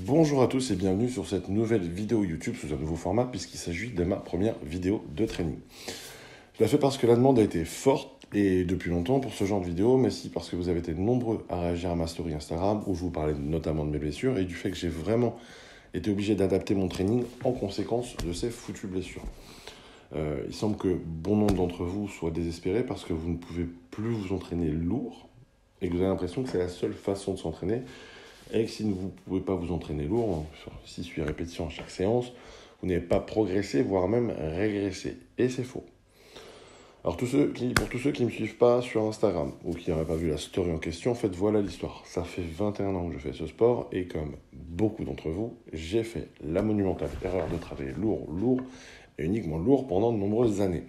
Bonjour à tous et bienvenue sur cette nouvelle vidéo YouTube sous un nouveau format puisqu'il s'agit de ma première vidéo de training. Je la fais parce que la demande a été forte et depuis longtemps pour ce genre de vidéo, mais aussi parce que vous avez été nombreux à réagir à ma story Instagram où je vous parlais notamment de mes blessures et du fait que j'ai vraiment été obligé d'adapter mon training en conséquence de ces foutues blessures. Il semble que bon nombre d'entre vous soient désespérés parce que vous ne pouvez plus vous entraîner lourd et que vous avez l'impression que c'est la seule façon de s'entraîner. Et que si vous ne pouvez pas vous entraîner lourd, sur 6-8 répétitions à chaque séance, vous n'avez pas progressé, voire même régressé. Et c'est faux. Alors pour tous ceux qui ne me suivent pas sur Instagram ou qui n'auraient pas vu la story en question, en fait voilà l'histoire. Ça fait 21 ans que je fais ce sport et comme beaucoup d'entre vous, j'ai fait la monumentale erreur de travailler lourd et uniquement lourd pendant de nombreuses années.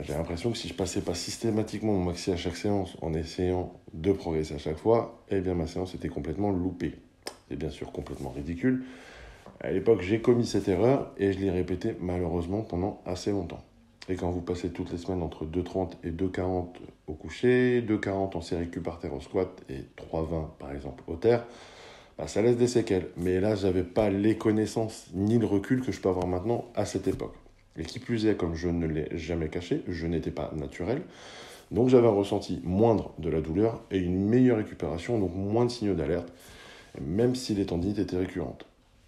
J'ai l'impression que si je passais pas systématiquement mon maxi à chaque séance en essayant de progresser à chaque fois, eh bien ma séance était complètement loupée. C'est bien sûr complètement ridicule. À l'époque, j'ai commis cette erreur et je l'ai répétée malheureusement pendant assez longtemps. Et quand vous passez toutes les semaines entre 2,30 et 2,40 au coucher, 2,40 en série Q par terre au squat et 3,20 par exemple au terre, ça laisse des séquelles. Mais là, je n'avais pas les connaissances ni le recul que je peux avoir maintenant à cette époque. Et qui plus est, comme je ne l'ai jamais caché, je n'étais pas naturel. Donc j'avais un ressenti moindre de la douleur et une meilleure récupération, donc moins de signaux d'alerte, même si les tendinites étaient récurrentes.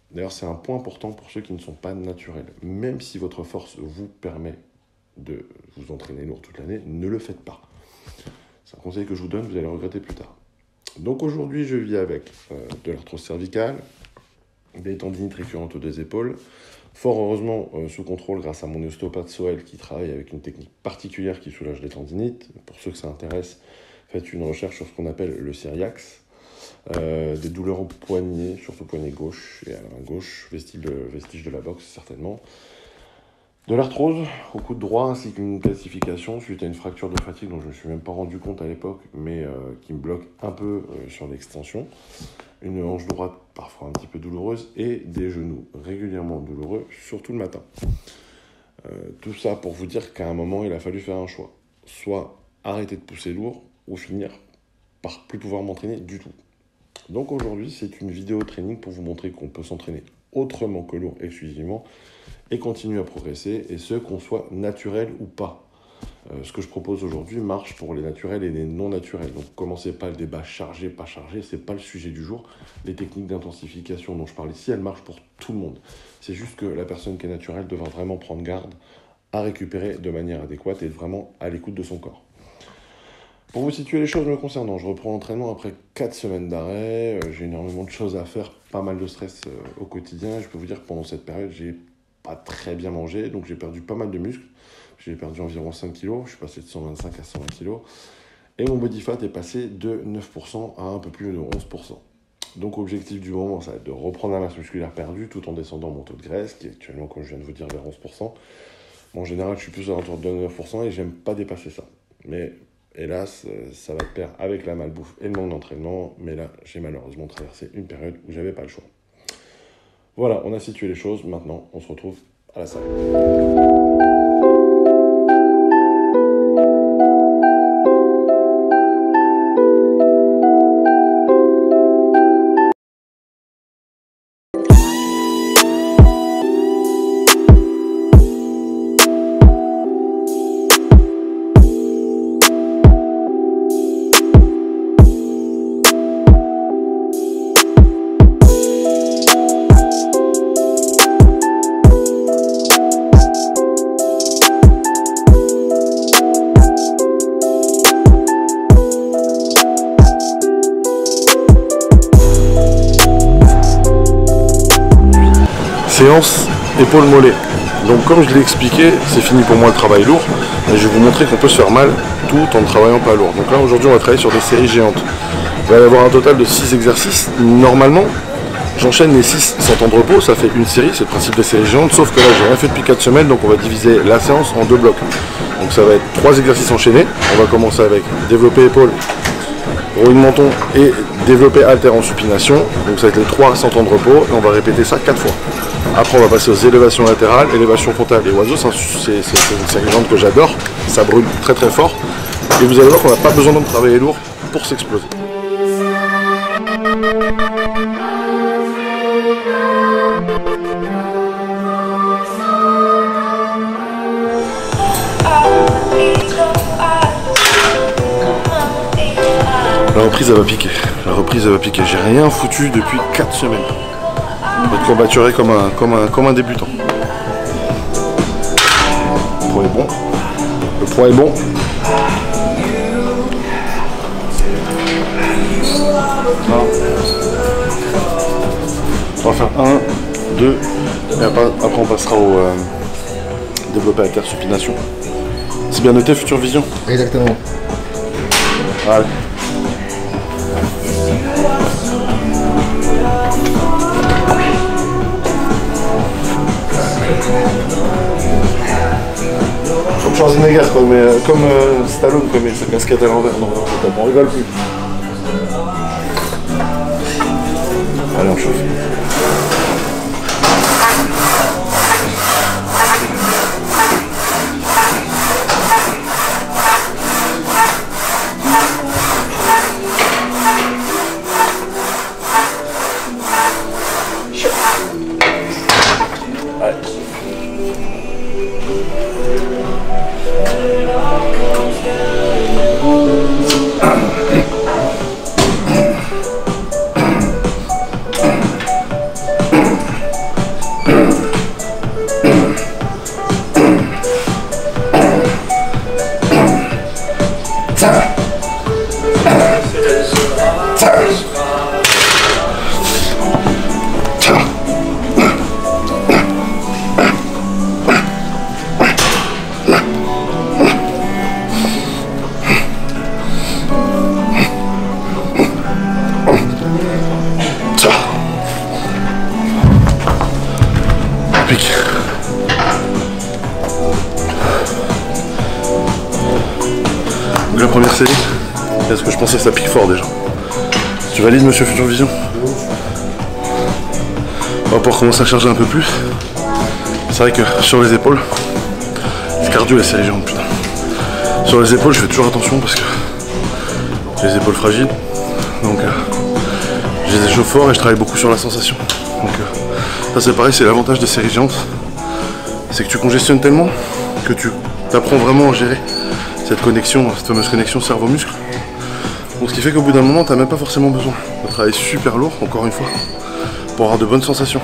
D'ailleurs, c'est un point important pour ceux qui ne sont pas naturels. Même si votre force vous permet de vous entraîner lourd toute l'année, ne le faites pas. C'est un conseil que je vous donne, vous allez regretter plus tard. Donc aujourd'hui, je vis avec de l'arthrose cervicale, des tendinites récurrentes aux deux épaules, fort heureusement sous contrôle grâce à mon ostéopathe Soel qui travaille avec une technique particulière qui soulage les tendinites. Pour ceux que ça intéresse, faites une recherche sur ce qu'on appelle le Cyriax. Des douleurs au poignet, surtout poignet gauche et à la main gauche, vestige de la boxe certainement. De l'arthrose au coude droit ainsi qu'une calcification suite à une fracture de fatigue dont je ne me suis même pas rendu compte à l'époque, mais qui me bloque un peu sur l'extension. Une hanche droite parfois un petit peu douloureuse et des genoux régulièrement douloureux, surtout le matin. Tout ça pour vous dire qu'à un moment, il a fallu faire un choix. Soit arrêter de pousser lourd ou finir par plus pouvoir m'entraîner du tout. Donc aujourd'hui, c'est une vidéo training pour vous montrer qu'on peut s'entraîner autrement que lourd exclusivement et continuer à progresser, et ce, qu'on soit naturel ou pas. Ce que je propose aujourd'hui marche pour les naturels et les non naturels. Donc commencez pas le débat chargé, pas chargé, c'est pas le sujet du jour. Les techniques d'intensification dont je parle ici, elles marchent pour tout le monde. C'est juste que la personne qui est naturelle devra vraiment prendre garde à récupérer de manière adéquate et être vraiment à l'écoute de son corps. Pour vous situer les choses me concernant, je reprends l'entraînement après 4 semaines d'arrêt. J'ai énormément de choses à faire, pas mal de stress au quotidien. Je peux vous dire que pendant cette période, j'ai pas très bien mangé, donc j'ai perdu pas mal de muscles. J'ai perdu environ 5 kg, je suis passé de 125 à 120 kg. Et mon body fat est passé de 9% à un peu plus de 11%. Donc objectif du moment, ça va être de reprendre la masse musculaire perdue tout en descendant mon taux de graisse, qui est actuellement, comme je viens de vous dire, vers 11%. Bon, en général, je suis plus à l'entour de 9% et j'aime pas dépasser ça. Mais hélas, ça va de pair avec la malbouffe et le manque d'entraînement. Mais là, j'ai malheureusement traversé une période où j'avais pas le choix. Voilà, on a situé les choses. Maintenant, on se retrouve à la salle. Séance épaule-mollet. Donc comme je l'ai expliqué, c'est fini pour moi le travail lourd, mais je vais vous montrer qu'on peut se faire mal tout en ne travaillant pas lourd. Donc là aujourd'hui on va travailler sur des séries géantes. Il va y avoir un total de 6 exercices. Normalement, j'enchaîne les 6 sans temps de repos, ça fait une série, c'est le principe des séries géantes, sauf que là j'ai rien fait depuis 4 semaines, donc on va diviser la séance en 2 blocs. Donc ça va être 3 exercices enchaînés. On va commencer avec développer épaule, roulis de menton et développer haltère en supination. Donc ça va être les 3 sans temps de repos et on va répéter ça 4 fois. Après on va passer aux élévations latérales, élévation frontale et oiseau, c'est une série géante que j'adore, ça brûle très très fort. Et vous allez voir qu'on n'a pas besoin de travailler lourd pour s'exploser. La reprise elle va piquer. La reprise elle va piquer. J'ai rien foutu depuis 4 semaines. Je vais être courbaturé comme un débutant. Le poids est bon. Le poids est bon. On va faire 1, 2, et après on passera au développé à terre supination. C'est bien noté, Future Vision? Exactement. Allez. Comme Schwarzenegger, quoi, mais comme Stallone, quoi, mais sa casquette à l'envers. Non, on rigole plus. Allez, on chauffe. Donc la première série, est-ce que je pensais que ça pique fort déjà? Tu valides, monsieur Future Vision? On va pouvoir commencer à charger un peu plus. C'est vrai que sur les épaules, c'est cardio la série géante, putain. Sur les épaules, je fais toujours attention parce que j'ai les épaules fragiles. Donc je les échauffe fort et je travaille beaucoup sur la sensation. Donc ça c'est pareil, c'est l'avantage des séries géantes. C'est que tu congestionnes tellement que tu apprends vraiment à gérer cette connexion, cette fameuse connexion cerveau-muscle. Donc ce qui fait qu'au bout d'un moment, tu n'as même pas forcément besoin de travailler super lourd, encore une fois, pour avoir de bonnes sensations.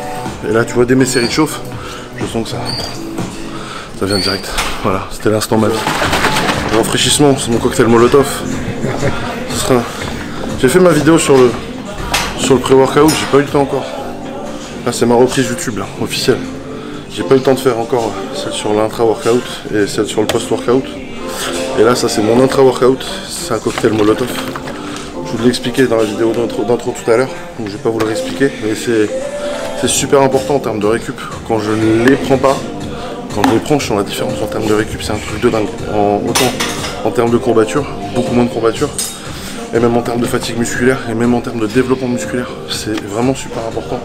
Et là, tu vois, dès mes séries de chauffe, je sens que ça vient direct. Voilà, c'était l'instant ma vie. Rafraîchissement, c'est mon cocktail Molotov. J'ai fait ma vidéo sur le pré-workout, j'ai pas eu le temps encore. Là, c'est ma reprise YouTube, là, officielle. J'ai pas eu le temps de faire encore celle sur l'intra-workout et celle sur le post-workout. Et là, ça c'est mon intra-workout, c'est un cocktail Molotov. Je vous l'ai expliqué dans la vidéo d'intro tout à l'heure, donc je vais pas vous le réexpliquer, mais c'est super important en termes de récup. Quand je ne les prends pas, quand je les prends, je sens la différence en termes de récup, c'est un truc de dingue. Autant en termes de courbature, beaucoup moins de courbature, et même en termes de fatigue musculaire, et même en termes de développement musculaire, c'est vraiment super important.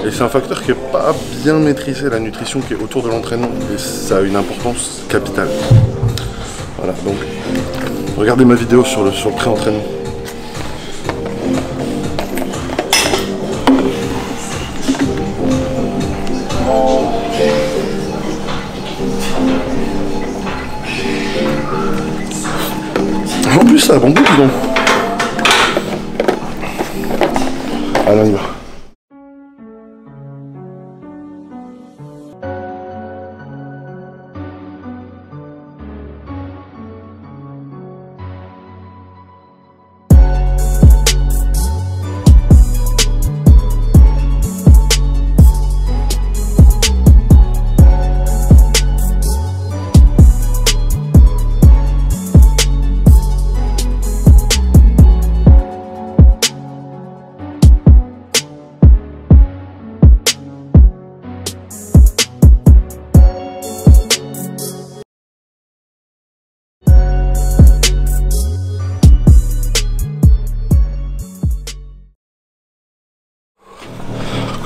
Et c'est un facteur qui n'est pas bien maîtrisé, la nutrition qui est autour de l'entraînement, et ça a une importance capitale. Voilà, donc regardez ma vidéo sur le pré-entraînement. En plus, ça a bon goût, dis donc. Allez, on y va.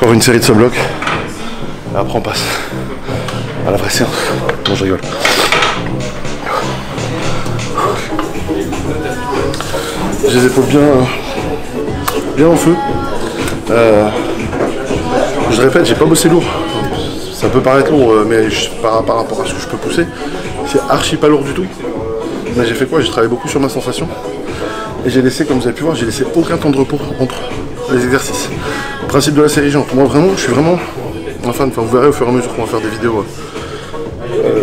Encore une série de sub-blocs. Et après on passe à la vraie séance. Non, je rigole. J'ai les épaules bien en feu. Je répète, j'ai pas bossé lourd. Ça peut paraître lourd, mais par rapport à ce que je peux pousser, c'est archi pas lourd du tout. Mais j'ai fait quoi? J'ai travaillé beaucoup sur ma sensation. Et j'ai laissé, comme vous avez pu voir, j'ai laissé aucun temps de repos entre les exercices. Le principe de la série géante. Moi vraiment, je suis vraiment un fan. Enfin, vous verrez au fur et à mesure qu'on va faire des vidéos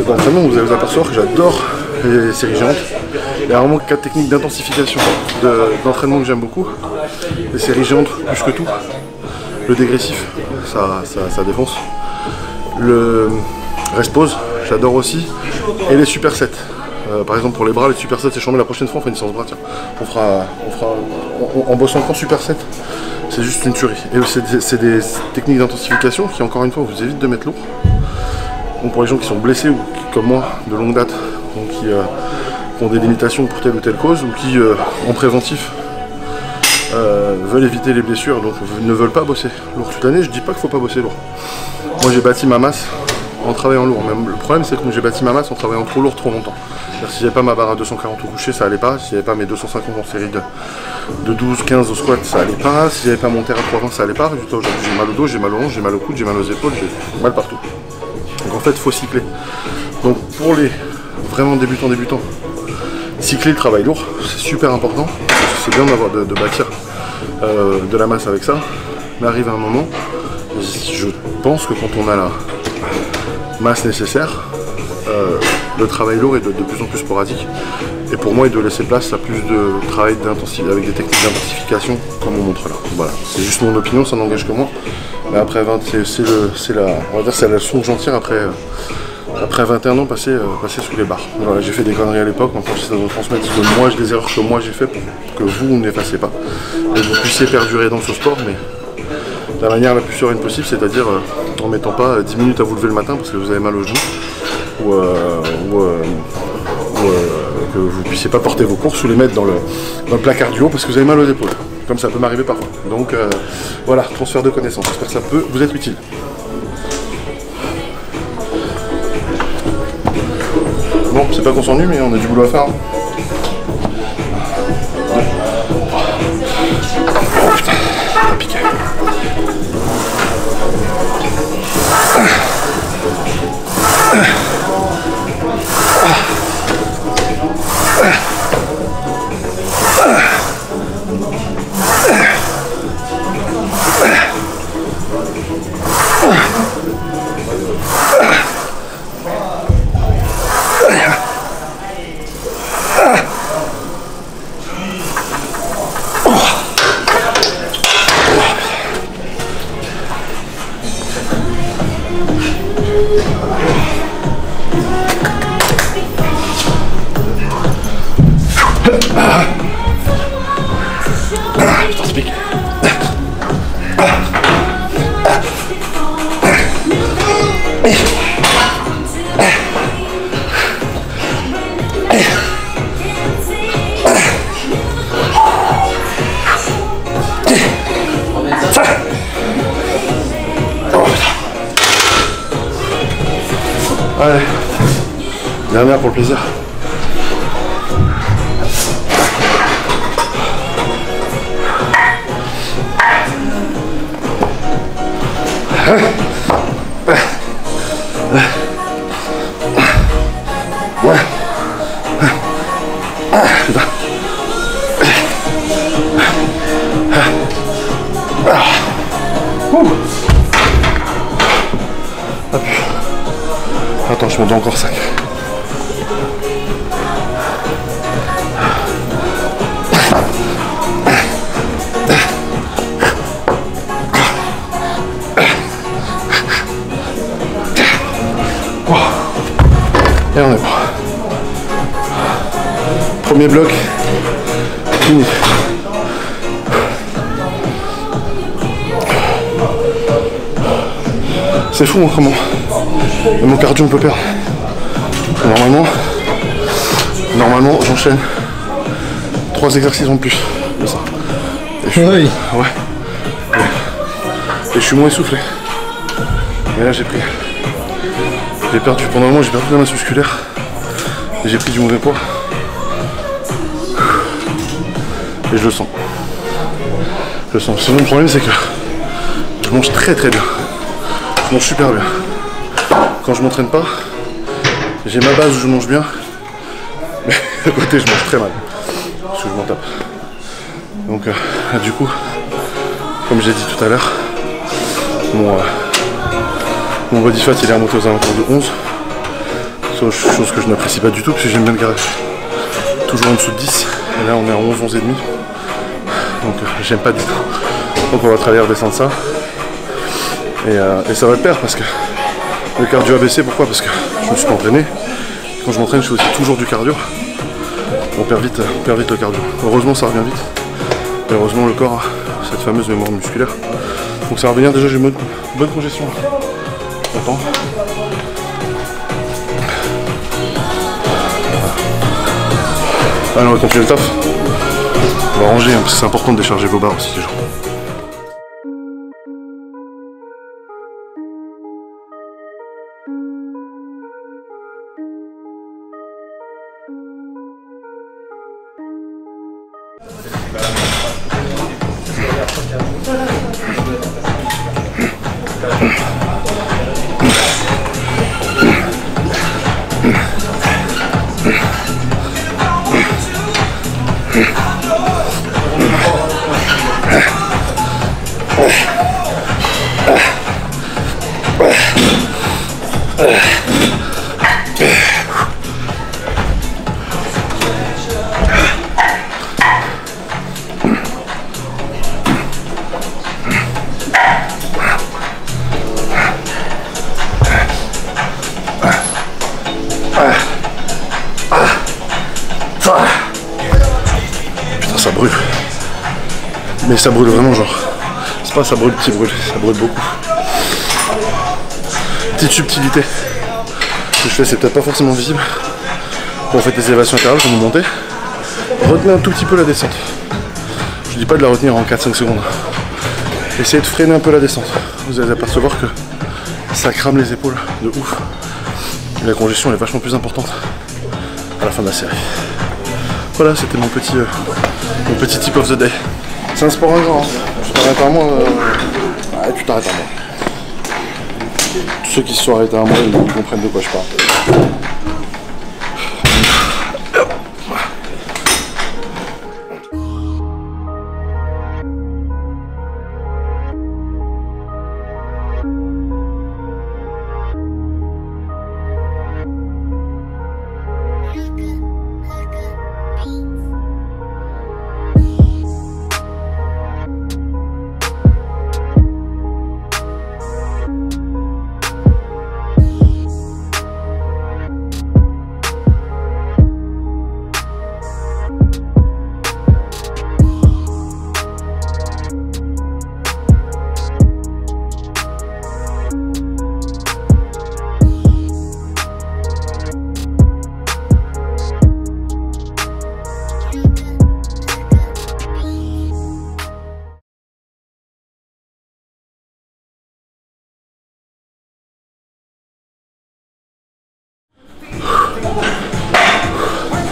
d'entraînement, vous allez vous apercevoir que j'adore les séries géantes. Il y a vraiment 4 techniques d'intensification d'entraînement que j'aime beaucoup. Les séries géantes, plus que tout. Le dégressif, ça défonce. Le rest-pause, j'adore aussi. Et les supersets. Par exemple pour les bras, les supersets c'est chambé. La prochaine fois on fait une séance bras, tiens. En bossant qu'en superset, c'est juste une tuerie. Et c'est des techniques d'intensification qui, encore une fois, vous évitent de mettre lourd. Donc pour les gens qui sont blessés ou qui, comme moi, de longue date, donc qui ont des limitations pour telle ou telle cause, ou qui, en préventif, veulent éviter les blessures, donc ne veulent pas bosser lourd toute l'année. Je dis pas qu'il faut pas bosser lourd. Moi j'ai bâti ma masse en travaillant lourd. Même le problème c'est que j'ai bâti ma masse en travaillant trop lourd trop longtemps. Si j'avais pas ma barre à 240 au coucher, ça allait pas. Si j'avais pas mes 250 en série de 12, 15 au squat, ça allait pas. Si j'avais pas mon terre à 320, ça allait pas. Résultat, aujourd'hui j'ai mal au dos, j'ai mal aux hanches, j'ai mal au coude, j'ai mal aux épaules, j'ai mal partout. Donc en fait il faut cycler. Donc pour les vraiment débutants, cycler le travail lourd, c'est super important. C'est bien d'avoir de bâtir de la masse avec ça. Mais arrive à un moment, je pense que quand on a la masse nécessaire, le travail lourd est de plus en plus sporadique. Et pour moi, il doit laisser place à plus de travail avec des techniques d'intensification, comme on montre là. Voilà, c'est juste mon opinion, ça n'engage que moi. Mais après 20, c'est la leçon que j'en tire après 21 ans passé sous les barres. Voilà, j'ai fait des conneries à l'époque, maintenant j'essaie de vous transmettre des erreurs que moi j'ai fait pour que vous n'effacez pas. Et que vous puissiez perdurer dans ce sport, mais de la manière la plus sereine possible, c'est-à-dire en mettant pas 10 minutes à vous lever le matin parce que vous avez mal au genou, ou que vous ne puissiez pas porter vos courses ou les mettre dans le placard du haut parce que vous avez mal aux épaules. Comme ça peut m'arriver parfois. Donc voilà, transfert de connaissances. J'espère que ça peut vous être utile. Bon, c'est pas qu'on s'ennuie, mais on a du boulot à faire. Oh putain, ça a piqué. Allez, dernière pour le plaisir. Ouais. Putain. Attends, je monte encore 5. Et on est bon. Premier bloc, fini. C'est fou hein, comment mon cardio me peut perdre. Normalement j'enchaîne 3 exercices en plus de ça. Et ouais. Et je suis moins essoufflé. Mais là j'ai perdu pendant un moment, j'ai perdu de la masse musculaire. Et j'ai pris du mauvais poids. Et je le sens. Sinon le problème c'est que je mange très bien. Je mange super bien. Quand je m'entraîne pas, j'ai ma base où je mange bien, mais à côté je mange très mal. Parce que je m'en tape. Donc du coup, comme j'ai dit tout à l'heure, mon body fat il est remonté aux alentours de 11. Chose que je n'apprécie pas du tout, parce que j'aime bien le garder toujours en dessous de 10. Et là on est à 11, 11,5. Donc j'aime pas du tout. Donc on va travailler à redescendre ça. Et ça va le perdre parce que le cardio a baissé. Pourquoi? Parce que je me suis pas entraîné. Quand je m'entraîne, je fais aussi toujours du cardio. On perd vite le cardio. Heureusement ça revient vite. Et heureusement le corps a cette fameuse mémoire musculaire. Donc ça va revenir. Déjà j'ai une bonne congestion là. Attends. Allez, on va continuer le taf. On va ranger hein, parce que c'est important de décharger vos barres aussi les gens. Putain, ça brûle. Mais ça brûle vraiment, genre. C'est pas ça brûle petit brûle, ça brûle beaucoup. Petite subtilité. Ce que je fais, c'est peut-être pas forcément visible. Quand vous faites des élévations latérales, quand vous montez, retenez un tout petit peu la descente. Je dis pas de la retenir en 4-5 secondes. Essayez de freiner un peu la descente. Vous allez apercevoir que ça crame les épaules de ouf. Et la congestion est vachement plus importante à la fin de la série. Voilà, c'était mon petit tip of the day. C'est un sport ingrat, hein. Tu t'arrêtes à moi, ouais, tu t'arrêtes à moi. Tous ceux qui se sont arrêtés à moi, ils comprennent de quoi je parle.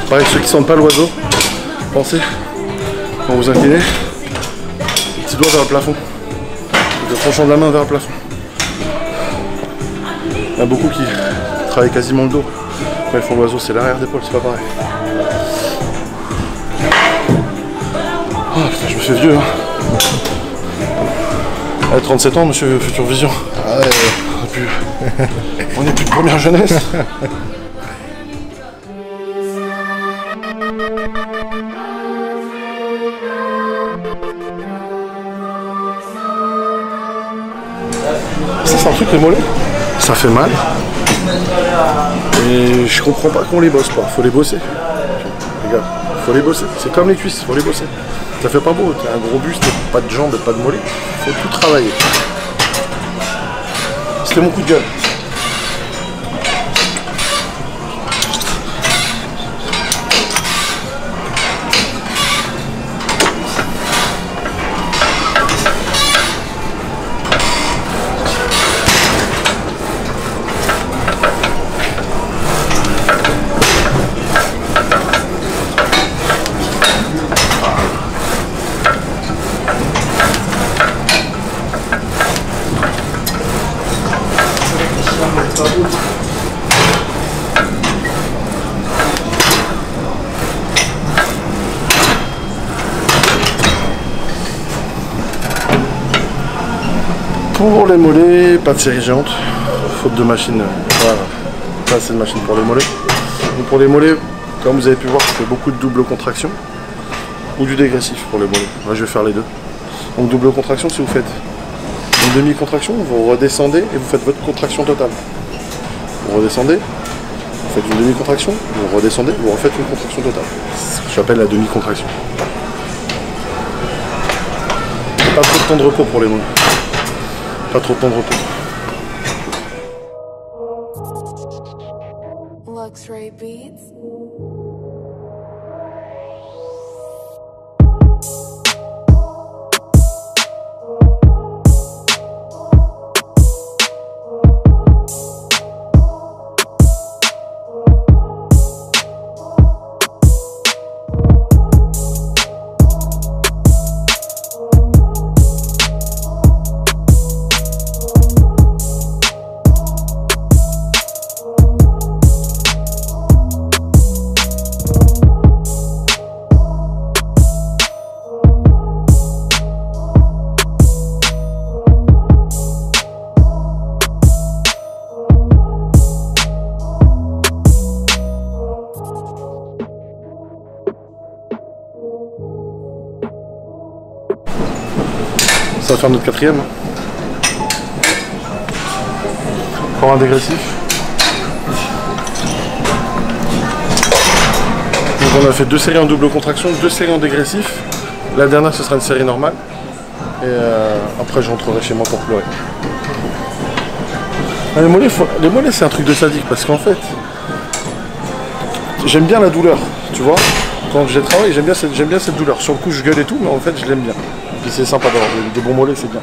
Pareil, ceux qui sentent pas l'oiseau, pensez, quand vous inclinez, petit doigt vers le plafond, le tranchant de la main vers le plafond. Il y en a beaucoup qui travaillent quasiment le dos. Quand ils font l'oiseau, c'est l'arrière d'épaule, c'est pas pareil. Oh putain, je me fais vieux, hein. Allez, 37 ans, monsieur Future Vision. Ah ouais, on n'est plus de première jeunesse. Ça c'est un truc les mollets, ça fait mal. Et je comprends pas qu'on les bosse pas, faut les bosser. Regarde, faut les bosser, c'est comme les cuisses, faut les bosser. Ça fait pas beau, t'as un gros buste, pas de jambes et pas de mollets, faut tout travailler. C'était mon coup de gueule. Pour les mollets, pas de série géante, faute de machine, voilà, pas assez de machine pour les mollets. Donc pour les mollets, comme vous avez pu voir, je fais beaucoup de double contraction ou du dégressif pour les mollets. Là, je vais faire les deux. Donc double contraction, si vous faites une demi-contraction, vous redescendez et vous faites votre contraction totale. Vous redescendez, vous faites une demi-contraction, vous redescendez, vous refaites une contraction totale. C'est ce que j'appelle la demi-contraction. Pas trop de temps de repos pour les mollets. Pas trop de temps de repos. Luxray Beats. Ça va faire notre quatrième. Encore un dégressif. Donc on a fait 2 séries en double contraction, 2 séries en dégressif. La dernière ce sera une série normale. Et après je rentrerai chez moi pour pleurer. Les mollets c'est un truc de sadique parce qu'en fait j'aime bien la douleur, tu vois. Quand je travaille j'aime bien cette douleur. Sur le coup je gueule et tout, mais en fait je l'aime bien. Puis c'est sympa d'avoir des bons mollets, c'est bien.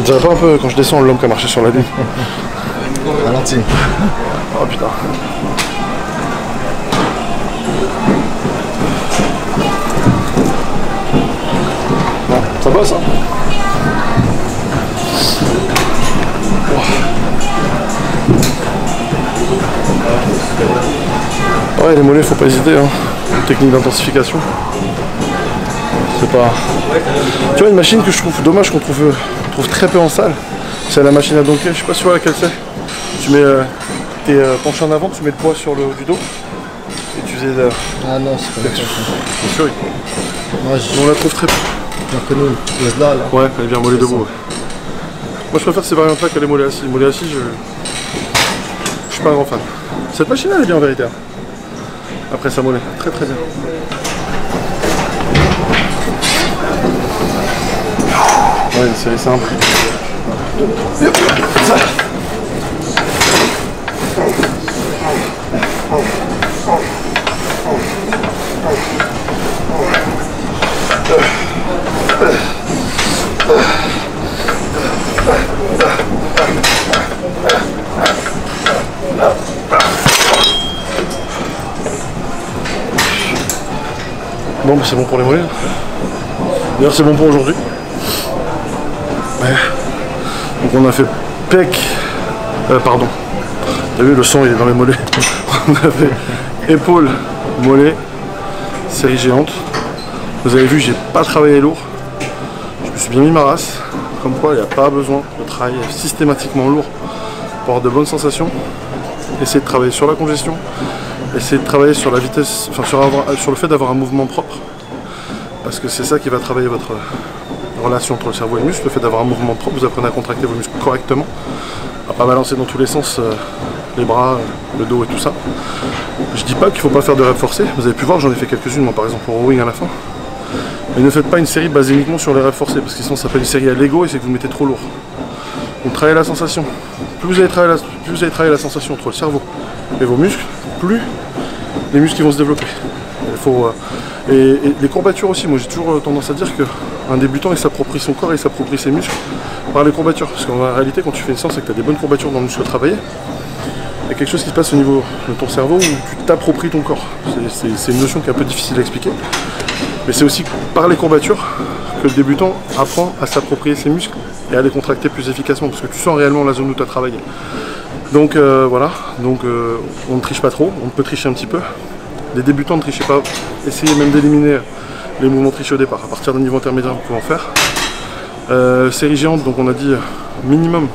Ça va pas un peu quand je descends l'homme qui a marché sur la lune. Ralenti. Oh putain. Bon, ça bosse hein. Ouais, les mollets faut pas hésiter hein. Technique d'intensification. C'est pas... Tu vois une machine que je trouve dommage qu'on trouve très peu en salle, c'est la machine à dunker, je sais pas si tu vois laquelle c'est. Tu mets t'es penché en avant, tu mets le poids sur le haut du dos et tu faisais Ah non, c'est pas ça. bien sûr, Moi on la trouve très peu. j'ai reconnu là. Ouais, elle est bien mollet debout. Ouais. Moi je préfère ces variantes là que les mollets assis. Les mollets assis, je suis pas un grand fan. Cette machine elle est bien en vérité. Après ça mollet, très très bien. Ouais, une série simple. Bon, bah c'est bon pour les mollets. D'ailleurs, c'est bon pour aujourd'hui. Ouais. Donc on a fait pec, pardon, t'as vu le son il est dans les mollets. On a fait épaule, mollet, série géante. Vous avez vu j'ai pas travaillé lourd, je me suis bien mis ma race, comme quoi il n'y a pas besoin de travailler systématiquement lourd pour avoir de bonnes sensations. Essayez de travailler sur la congestion, essayez de travailler sur la vitesse, enfin sur le fait d'avoir un mouvement propre. parce que c'est ça qui va travailler votre relation entre le cerveau et le muscle, le fait d'avoir un mouvement propre, vous apprenez à contracter vos muscles correctement, à pas balancer dans tous les sens les bras, le dos et tout ça. Je dis pas qu'il faut pas faire de reps forcés, vous avez pu voir, j'en ai fait quelques-unes, moi par exemple pour rowing à la fin. Mais ne faites pas une série basée uniquement sur les reps forcés, parce que sinon ça s'appelle une série à l'ego et c'est que vous mettez trop lourd. Donc travaillez la sensation. Plus vous allez travailler la sensation entre le cerveau et vos muscles, plus les muscles vont se développer. Et les courbatures aussi, moi j'ai toujours tendance à dire qu'un débutant il s'approprie son corps et il s'approprie ses muscles par les courbatures. Parce qu'en réalité quand tu fais une séance et que tu as des bonnes courbatures dans le muscle travaillé, il y a quelque chose qui se passe au niveau de ton cerveau où tu t'appropries ton corps. C'est une notion qui est un peu difficile à expliquer. Mais c'est aussi par les courbatures que le débutant apprend à s'approprier ses muscles et à les contracter plus efficacement. Parce que tu sens réellement la zone où tu as travaillé. Donc voilà, on ne triche pas trop, on peut tricher un petit peu. Les débutants ne trichez pas, essayez même d'éliminer les mouvements trichés au départ. À partir d'un niveau intermédiaire, vous pouvez en faire. Série géante, donc on a dit minimum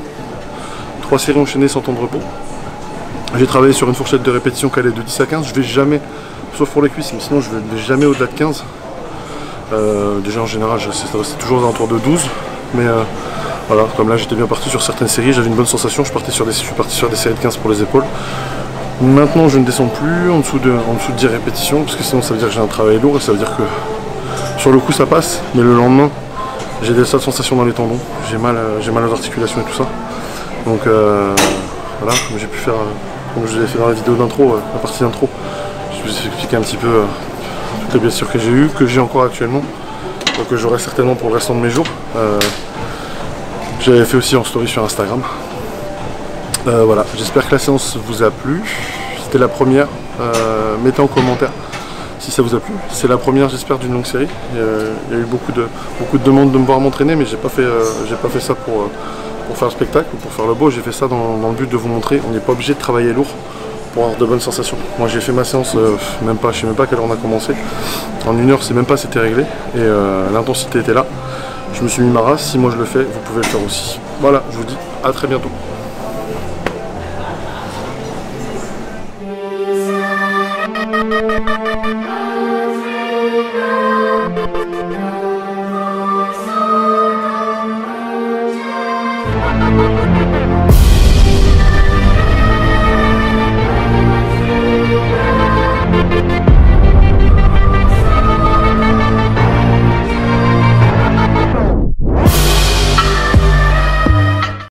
3 séries enchaînées sans temps de repos. J'ai travaillé sur une fourchette de répétition qui allait de 10 à 15. Je vais jamais, sauf pour les cuisses, mais sinon je ne vais jamais au-delà de 15. Déjà en général, c'est toujours aux alentours de 12. Mais voilà, comme là j'étais bien parti sur certaines séries, j'avais une bonne sensation. Je suis parti sur des séries de 15 pour les épaules. Maintenant je ne descends plus en dessous de 10 répétitions, parce que sinon ça veut dire que j'ai un travail lourd et ça veut dire que sur le coup ça passe, mais le lendemain j'ai des sales sensations dans les tendons, j'ai mal aux articulations et tout ça. Donc voilà, comme j'ai pu faire, comme je l'ai fait dans la vidéo d'intro, la partie d'intro, je vous ai expliqué un petit peu toutes les blessures que j'ai eues, que j'ai encore actuellement, que j'aurai certainement pour le restant de mes jours. J'avais fait aussi en story sur Instagram. Voilà, j'espère que la séance vous a plu. C'était la première. Mettez en commentaire si ça vous a plu. C'est la première, j'espère, d'une longue série. Il y a eu beaucoup de demandes de me voir m'entraîner, mais j'ai pas fait ça pour faire le spectacle ou pour faire le beau. J'ai fait ça dans le but de vous montrer. On n'est pas obligé de travailler lourd pour avoir de bonnes sensations. Moi, j'ai fait ma séance, je sais même pas à quelle heure on a commencé. En 1 heure, c'est même pas, c'était réglé. Et l'intensité était là. Je me suis mis ma race. Si moi je le fais, vous pouvez le faire aussi. Voilà, je vous dis à très bientôt.